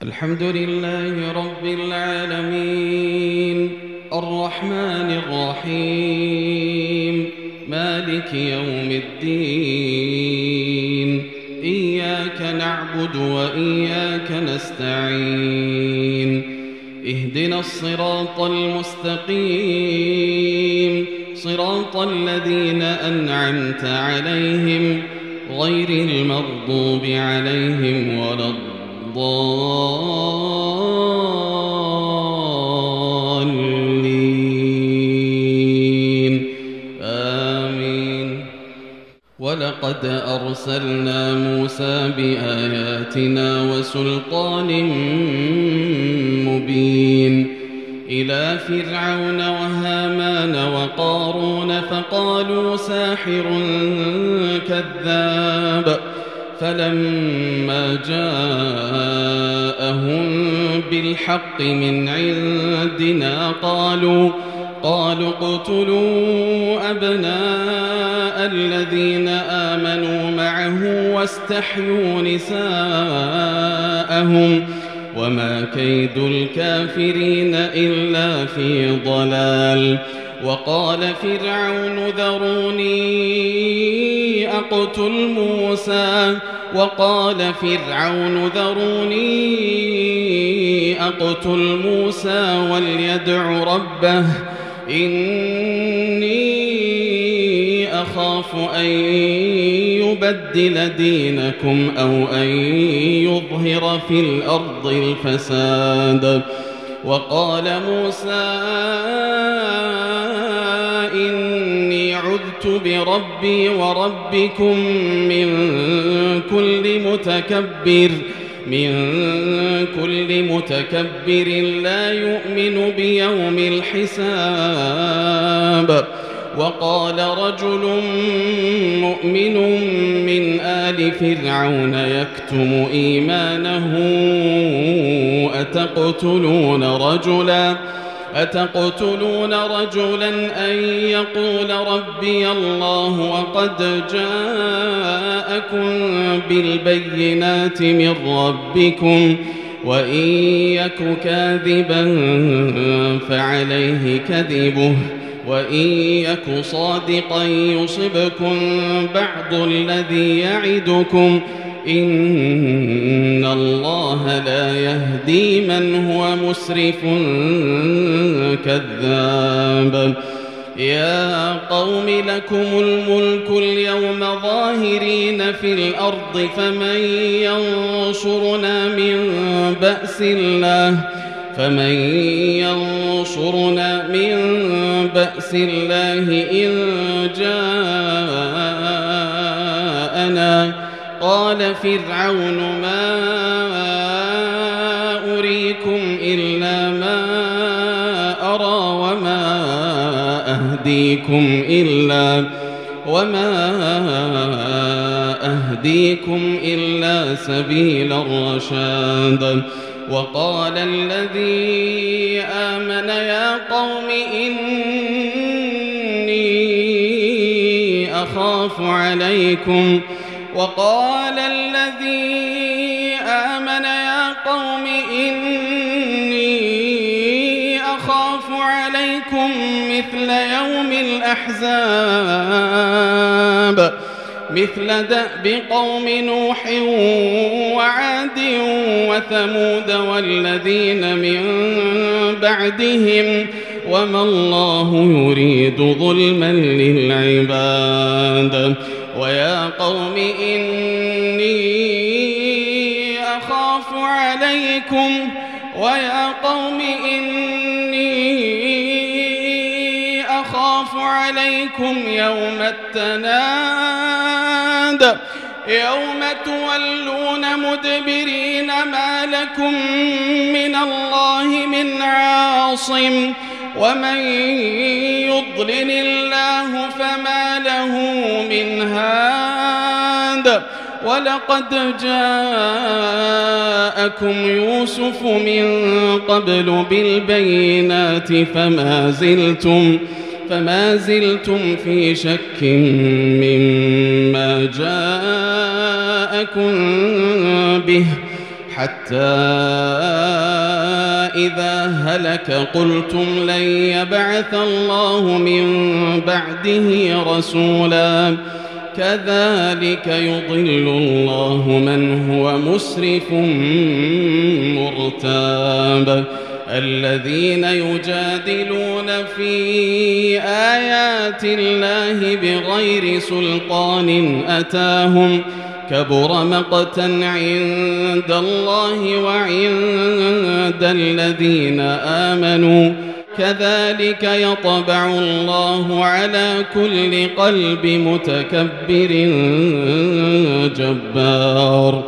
الحمد لله رب العالمين الرحمن الرحيم مالك يوم الدين إياك نعبد وإياك نستعين اهدنا الصراط المستقيم صراط الذين أنعمت عليهم غير المغضوب عليهم ولا الضالين آمين. ولقد أرسلنا موسى بآياتنا وسلطان مبين إلى فرعون وهامان وقارون فقالوا ساحر كذاب فلما جاءهم بالحق من عندنا قالوا اقتلوا أبناء الذين آمنوا معه واستحيوا نساءهم وما كيد الكافرين إلا في ضلال. وقال فرعون ذروني أقتل موسى وليدع ربه إني أخاف أن يبدل دينكم أو أن يظهر في الأرض الفساد. وقال موسى إني عذت بربي وربكم من كل متكبر لا يؤمن بيوم الحساب. وقال رجل مؤمن من آل فرعون يكتم إيمانه أتقتلون رجلا أن يقول ربي الله وقد جاءكم بالبينات من ربكم وإن يك كاذبا فعليه كذبه وإن يك صادقا يصبكم بعض الذي يعدكم إن الله لا يهدي من هو مسرف كذاب. يا قوم لكم الملك اليوم ظاهرين في الأرض فمن ينصرنا من بأس الله إن جاءنا. قال فرعون ما أريكم إلا ما أرى وما أهديكم إلا سبيل الرشاد. وقال الذي آمن يا قوم إني أخاف عليكم مثل يوم الأحزاب مثل دأب قوم نوح وعاد وثمود والذين من بعدهم وما الله يريد ظلما للعباد. ويا قوم إني أخاف عليكم يوم التناد يوم تولون مدبرين ما لكم من الله من عاصم ومن يضلل الله فما له من هاد. ولقد جاءكم يوسف من قبل بالبينات فما زلتم في شك مما جاءكم به حتى إذا هلك قلتم لن يبعث الله من بعده رسولا كذلك يضل الله من هو مسرف مرتاب الذين يجادلون في آيات الله بغير سلطان أتاهم كبر مقتا عند الله وعند الذين آمنوا كذلك يطبع الله على كل قلب متكبر جبار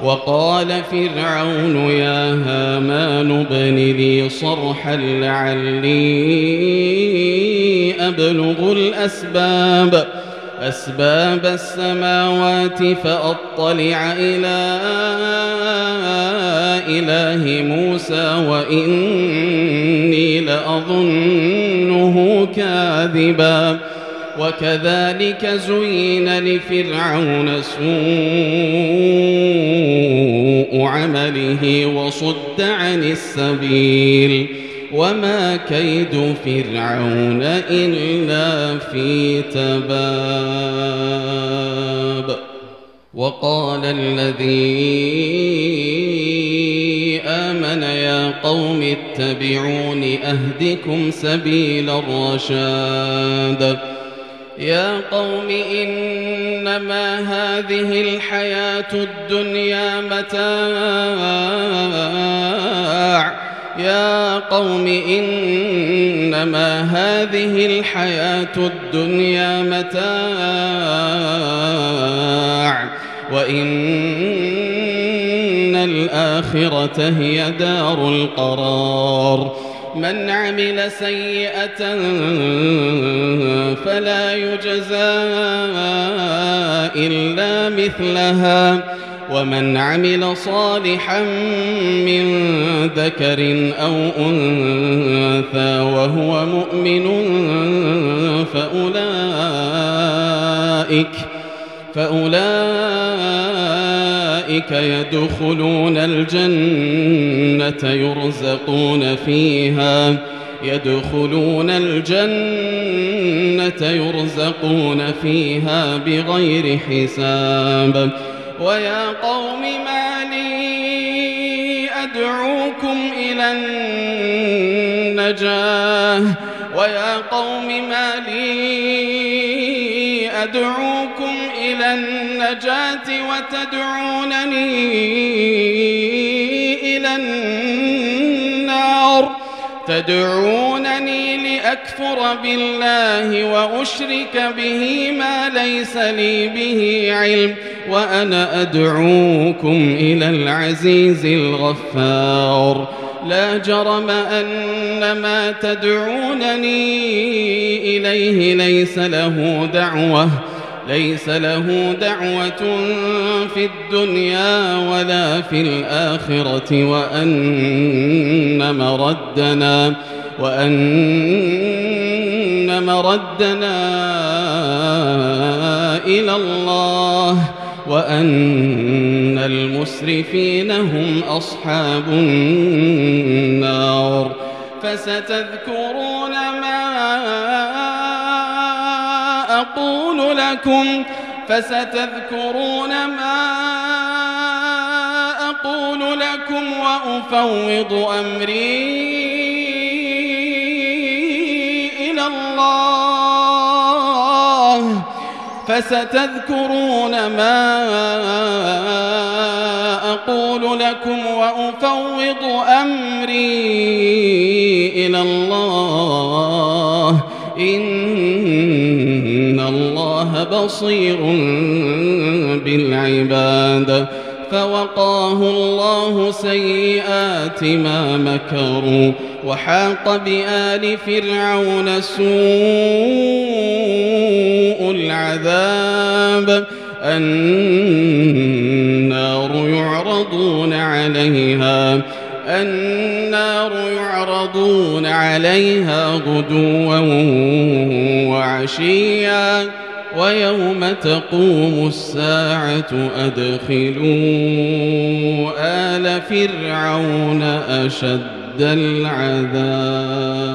وقال فرعون يا هامان ابن لي صرحا لعلي أبلغ أسباب السماوات فأطلع إلى إله موسى وإني لأظنه كاذبا وكذلك زين لفرعون سوء عمله وصد عن السبيل وما كيد فرعون إلا في تباب وقال الذي آمن يا قوم اتبعون أهدكم سبيل الرشاد يا قوم إنما هذه الحياة الدنيا متاع يا قوم إنما هذه الحياة الدنيا متاع وإن الآخرة هي دار القرار من عمل سيئة فلا يجزى إلا مثلها ومن عمل صالحا من ذكر أو أنثى وهو مؤمن فأولئك يدخلون الجنة يرزقون فيها بغير حساب ويا قوم ما لي أدعوكم إلى النجاة ويا قوم ما لي أدعوكم إلى النجاة وتدعونني إلى النار تدعونني لأكفر بالله وأشرك به ما ليس لي به علم وأنا أدعوكم إلى العزيز الغفار لا جرم أن ما تدعونني إليه ليس له دعوة في الدنيا ولا في الآخرة وأن مردنا إلى الله وأن المسرفين هم أصحاب النار فستذكرون ما أقول لكم وأفوض أمري إلى الله فستذكرون ما أقول لكم وأفوض أمري إلى الله إن الله بصير بالعباد فوقاه الله سيئات ما مكروا وحاق بآل فرعون سوء العذاب النار يعرضون عليها غدوا وعشيا ويوم تقوم الساعة أدخلوا آل فرعون أشد العذاب.